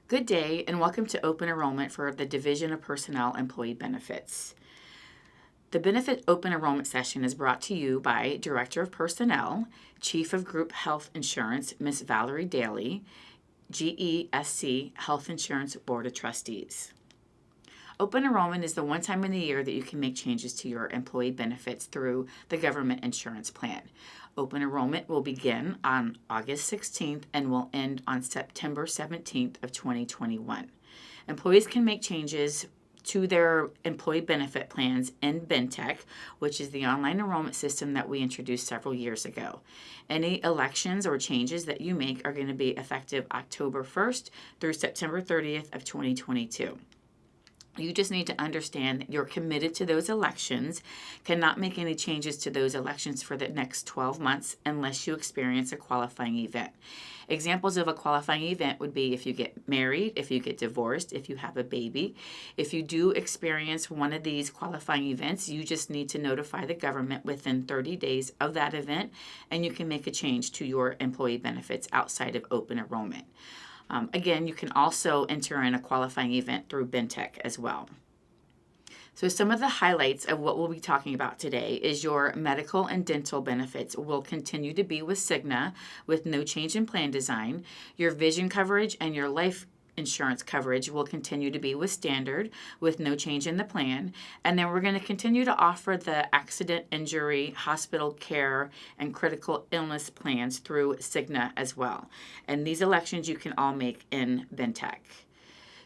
Good day and welcome to open enrollment for the Division of Personnel Employee Benefits. The Benefit Open Enrollment session is brought to you by Director of Personnel, Chief of Group Health Insurance, Ms. Valerie Daly, GESC Health Insurance Board of Trustees. Open enrollment is the one time in the year that you can make changes to your employee benefits through the government insurance plan. Open enrollment will begin on August 16th and will end on September 17th of 2021. Employees can make changes to their employee benefit plans in Bentech, which is the online enrollment system that we introduced several years ago. Any elections or changes that you make are going to be effective October 1st through September 30th of 2022. You just need to understand that you're committed to those elections, cannot make any changes to those elections for the next 12 months unless you experience a qualifying event. Examples of a qualifying event would be if you get married, if you get divorced, if you have a baby. If you do experience one of these qualifying events, you just need to notify the government within 30 days of that event, and you can make a change to your employee benefits outside of open enrollment. Again, you can also enter in a qualifying event through Bentech as well. So some of the highlights of what we'll be talking about today is your medical and dental benefits will continue to be with Cigna with no change in plan design. Your vision coverage and your life insurance coverage will continue to be with standard with no change in the plan. And then we're going to continue to offer the accident, injury, hospital care, and critical illness plans through Cigna as well. And these elections you can all make in Bentech.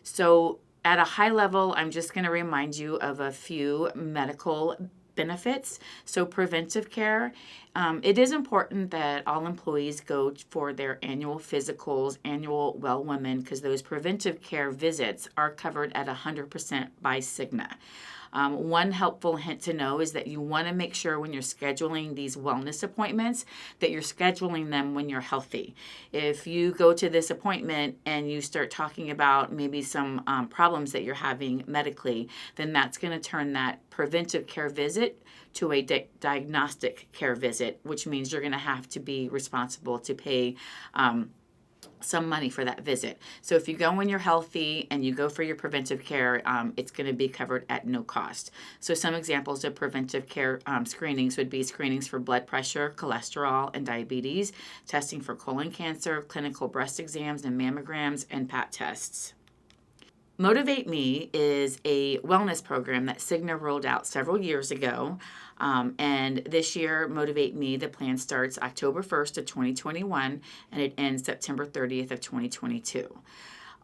So at a high level, I'm just going to remind you of a few medical benefits. So preventive care, it is important that all employees go for their annual physicals, annual well women, because those preventive care visits are covered at 100% by Cigna. One helpful hint to know is that you want to make sure when you're scheduling these wellness appointments that you're scheduling them when you're healthy. If you go to this appointment and you start talking about maybe some problems that you're having medically, then that's going to turn that preventive care visit to a diagnostic care visit, which means you're going to have to be responsible to pay some money for that visit. So if you go when you're healthy and you go for your preventive care, it's going to be covered at no cost. So some examples of preventive care screenings would be screenings for blood pressure, cholesterol, and diabetes, testing for colon cancer, clinical breast exams and mammograms, and PAP tests. Motivate Me is a wellness program that Cigna rolled out several years ago. And this year, Motivate Me, the plan starts October 1st of 2021 and it ends September 30th of 2022.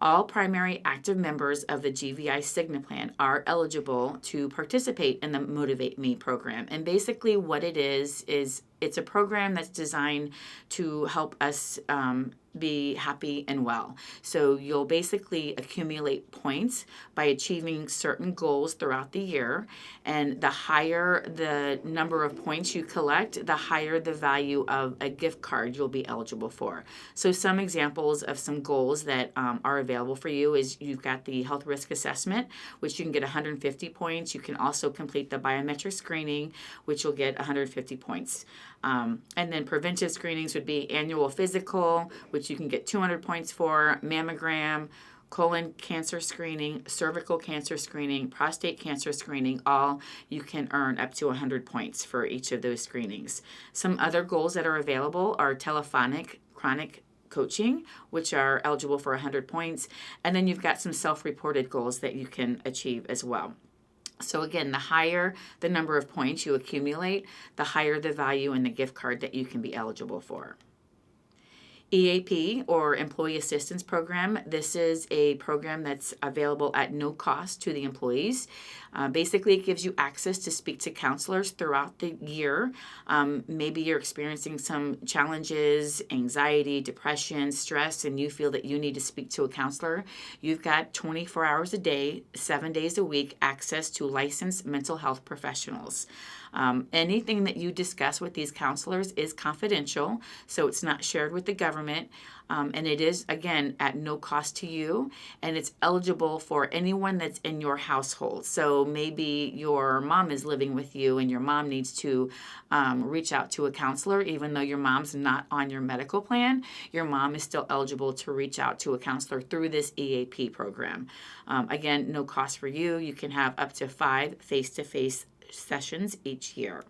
All primary active members of the GVI Cigna plan are eligible to participate in the Motivate Me program. And basically what it is it's a program that's designed to help us be happy and well. So you'll basically accumulate points by achieving certain goals throughout the year. And the higher the number of points you collect, the higher the value of a gift card you'll be eligible for. So some examples of some goals that are available for you is you've got the health risk assessment, which you can get 150 points. You can also complete the biometric screening, which you'll get 150 points. And then preventive screenings would be annual physical, which you can get 200 points for, mammogram, colon cancer screening, cervical cancer screening, prostate cancer screening, all you can earn up to 100 points for each of those screenings. Some other goals that are available are telephonic chronic coaching, which are eligible for 100 points. And then you've got some self-reported goals that you can achieve as well. So again, the higher the number of points you accumulate, the higher the value in the gift card that you can be eligible for. EAP, or Employee Assistance Program. This is a program that's available at no cost to the employees. Basically, it gives you access to speak to counselors throughout the year. Maybe you're experiencing some challenges, anxiety, depression, stress, and you feel that you need to speak to a counselor. You've got 24 hours a day, 7 days a week, access to licensed mental health professionals. Anything that you discuss with these counselors is confidential, so it's not shared with the government government, and it is, again, at no cost to you, and it's eligible for anyone that's in your household. So maybe your mom is living with you and your mom needs to reach out to a counselor. Even though your mom's not on your medical plan, your mom is still eligible to reach out to a counselor through this EAP program. Again, no cost for you. You can have up to 5 face-to-face sessions each year.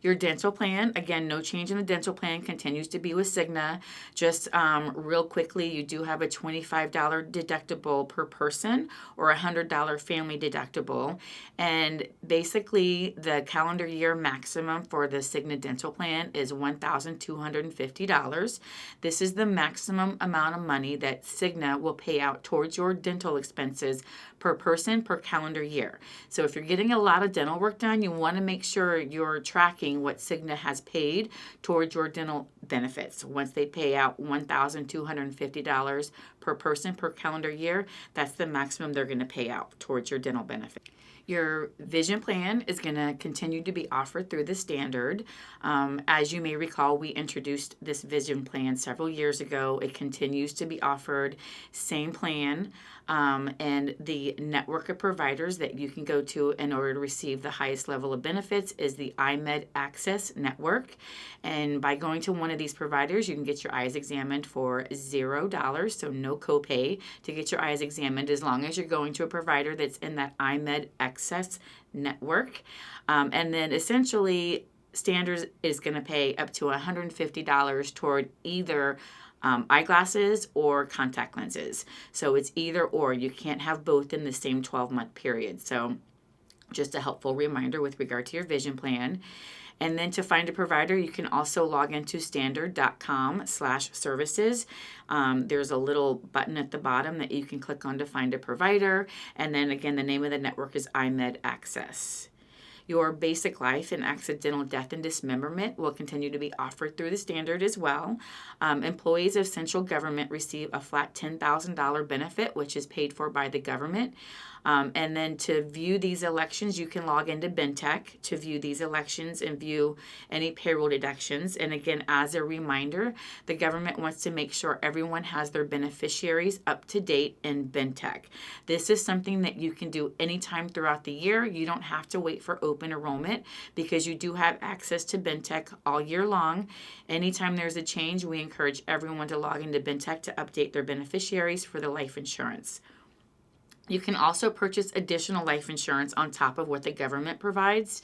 Your dental plan, again, no change in the dental plan, continues to be with Cigna. Just real quickly, you do have a $25 deductible per person or a $100 family deductible. And basically, the calendar year maximum for the Cigna dental plan is $1,250. This is the maximum amount of money that Cigna will pay out towards your dental expenses per person per calendar year. So if you're getting a lot of dental work done, you want to make sure you're tracking what Cigna has paid towards your dental benefits. Once they pay out $1,250 per person per calendar year, that's the maximum they're going to pay out towards your dental benefit. Your vision plan is going to continue to be offered through the standard. As you may recall, we introduced this vision plan several years ago. It continues to be offered, same plan, and the network of providers that you can go to in order to receive the highest level of benefits is the iMed Access Network. And by going to one of these providers, you can get your eyes examined for $0, so no copay to get your eyes examined as long as you're going to a provider that's in that iMed Access Network. And then essentially, Standards is going to pay up to $150 toward either eyeglasses or contact lenses. So it's either or. You can't have both in the same 12-month period. So just a helpful reminder with regard to your vision plan. And then to find a provider, you can also log into standard.com/services. There's a little button at the bottom that you can click on to find a provider. And then again, the name of the network is iMed Access. Your basic life and accidental death and dismemberment will continue to be offered through the standard as well. Employees of central government receive a flat $10,000 benefit, which is paid for by the government. And then to view these elections, you can log into Bentech to view these elections and view any payroll deductions. And again, as a reminder, the government wants to make sure everyone has their beneficiaries up to date in Bentech. This is something that you can do anytime throughout the year. You don't have to wait for open enrollment because you do have access to Bentech all year long. Anytime there's a change, we encourage everyone to log into Bentech to update their beneficiaries for the life insurance. You can also purchase additional life insurance on top of what the government provides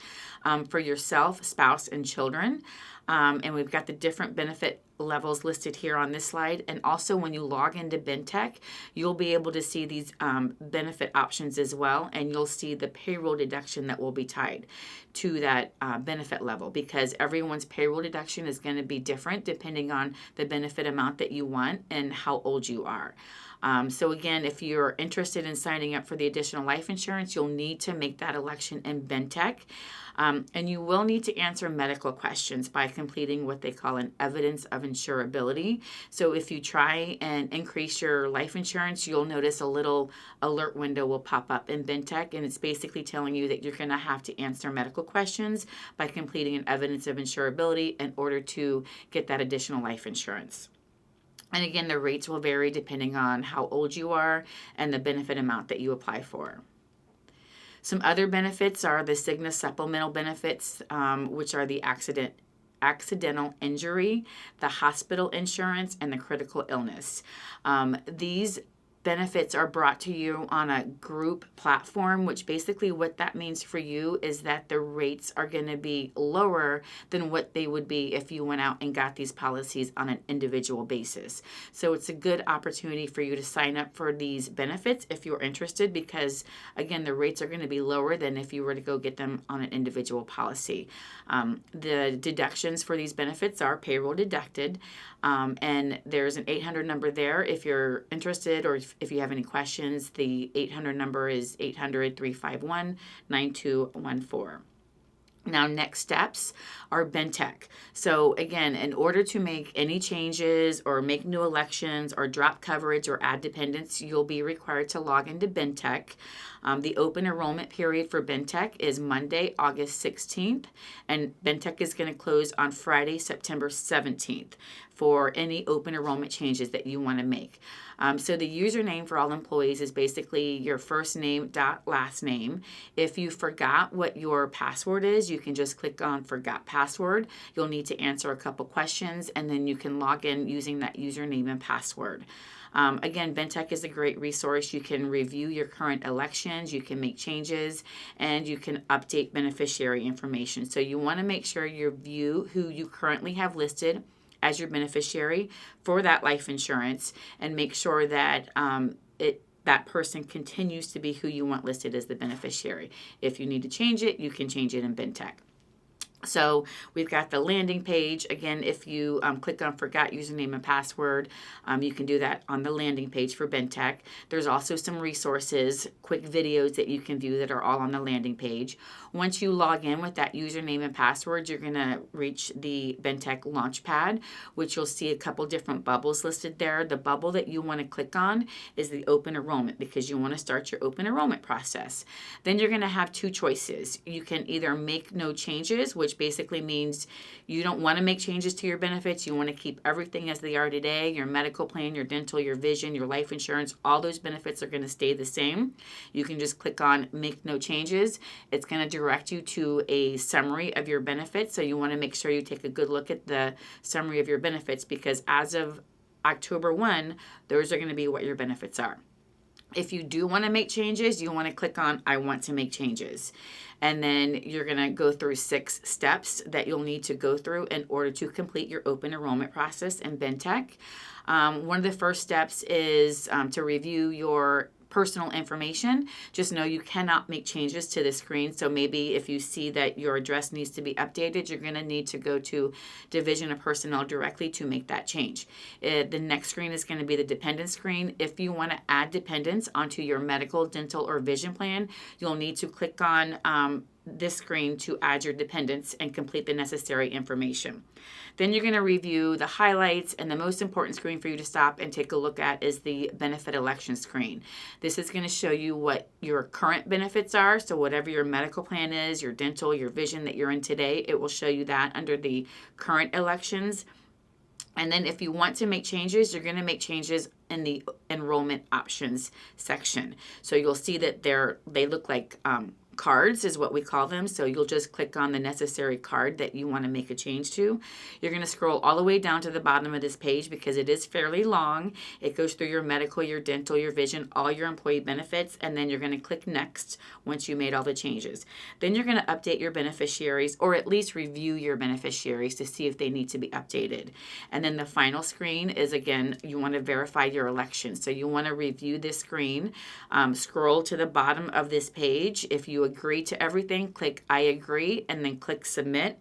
for yourself, spouse, and children. And we've got the different benefit levels listed here on this slide. And also when you log into Bentech, you'll be able to see these benefit options as well. And you'll see the payroll deduction that will be tied to that benefit level, because everyone's payroll deduction is going to be different depending on the benefit amount that you want and how old you are. So again, if you're interested in signing up for the additional life insurance, you'll need to make that election in Bentech. And you will need to answer medical questions by completing what they call an evidence of insurability. So if you try and increase your life insurance, you'll notice a little alert window will pop up in Bentech, and it's basically telling you that you're going to have to answer medical questions by completing an evidence of insurability in order to get that additional life insurance. And again, the rates will vary depending on how old you are and the benefit amount that you apply for. Some other benefits are the Cigna supplemental benefits, which are the accidental injury, the hospital insurance, and the critical illness. These benefits are brought to you on a group platform, which basically what that means for you is that the rates are going to be lower than what they would be if you went out and got these policies on an individual basis. So it's a good opportunity for you to sign up for these benefits if you're interested, because again, the rates are going to be lower than if you were to go get them on an individual policy. The deductions for these benefits are payroll deducted, and there's an 800 number there if you're interested, or if you have any questions. The 800 number is 800-351-9214. Now, next steps are Bentech. So again, in order to make any changes or make new elections or drop coverage or add dependents, you'll be required to log into Bentech. The open enrollment period for Bentech is Monday, August 16th, and Bentech is going to close on Friday, September 17th for any open enrollment changes that you want to make. So the username for all employees is basically your first name dot last name. If you forgot what your password is, you can just click on Forgot Password. You'll need to answer a couple questions, and then you can log in using that username and password. Again, Bentech is a great resource. You can review your current elections, you can make changes, and you can update beneficiary information. So you want to make sure you view who you currently have listed as your beneficiary for that life insurance, and make sure that that person continues to be who you want listed as the beneficiary. If you need to change it, you can change it in Bentech. So we've got the landing page. Again, if you click on Forgot Username and Password, you can do that on the landing page for Bentech. There's also some resources, quick videos that you can view that are all on the landing page. Once you log in with that username and password, you're going to reach the Bentech Launchpad, which you'll see a couple different bubbles listed there. The bubble that you want to click on is the open enrollment, because you want to start your open enrollment process. Then you're going to have two choices. You can either make no changes, which basically means you don't want to make changes to your benefits. You want to keep everything as they are today. Your medical plan, your dental, your vision, your life insurance, all those benefits are going to stay the same. You can just click on Make No Changes. It's going to direct you to a summary of your benefits. So you want to make sure you take a good look at the summary of your benefits, because as of October 1, those are going to be what your benefits are. If you do want to make changes, you want to click on I want to make changes. And then you're going to go through 6 steps that you'll need to go through in order to complete your open enrollment process in Bentech. One of the first steps is to review your personal information. Just know you cannot make changes to the screen. So maybe if you see that your address needs to be updated, you're going to need to go to Division of Personnel directly to make that change. The next screen is going to be the dependent screen. If you want to add dependents onto your medical, dental, or vision plan, you'll need to click on this screen to add your dependents and complete the necessary information. Then you're going to review the highlights, and the most important screen for you to stop and take a look at is the benefit election screen. This is going to show you what your current benefits are. So whatever your medical plan is, your dental, your vision that you're in today, it will show you that under the current elections. And then if you want to make changes, you're going to make changes in the enrollment options section. So you'll see that they look like cards is what we call them. So you'll just click on the necessary card that you want to make a change to. You're going to scroll all the way down to the bottom of this page because it is fairly long. It goes through your medical, your dental, your vision, all your employee benefits, and then you're going to click next once you made all the changes. Then you're going to update your beneficiaries, or at least review your beneficiaries to see if they need to be updated. And then the final screen is, again, you want to verify your election. So you want to review this screen, scroll to the bottom of this page. If you agree to everything, click I agree, and then click submit.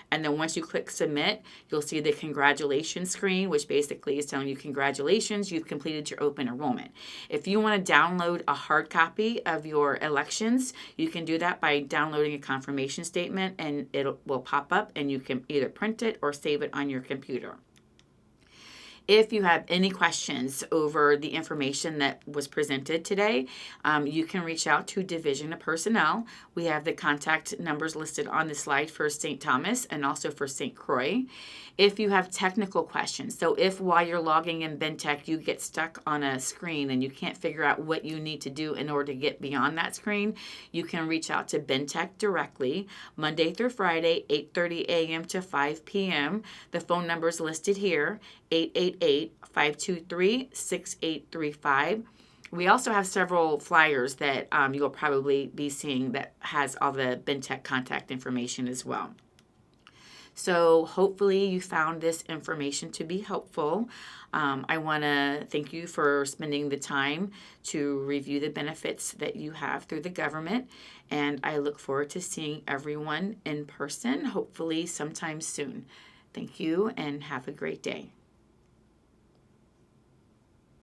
And then once you click submit, you'll see the congratulations screen, which basically is telling you congratulations, you've completed your open enrollment. If you want to download a hard copy of your elections, you can do that by downloading a confirmation statement, and it will pop up, and you can either print it or save it on your computer. If you have any questions over the information that was presented today, you can reach out to Division of Personnel. We have the contact numbers listed on the slide for St. Thomas and also for St. Croix. If you have technical questions, so if while you're logging in Bentech you get stuck on a screen and you can't figure out what you need to do in order to get beyond that screen, you can reach out to Bentech directly, Monday through Friday, 8:30 a.m. to 5 p.m. The phone number is listed here, 888-523-6835. We also have several flyers that you'll probably be seeing that has all the Bentech contact information as well. So hopefully you found this information to be helpful. I want to thank you for spending the time to review the benefits that you have through the government, and I look forward to seeing everyone in person, hopefully sometime soon. Thank you, and have a great day.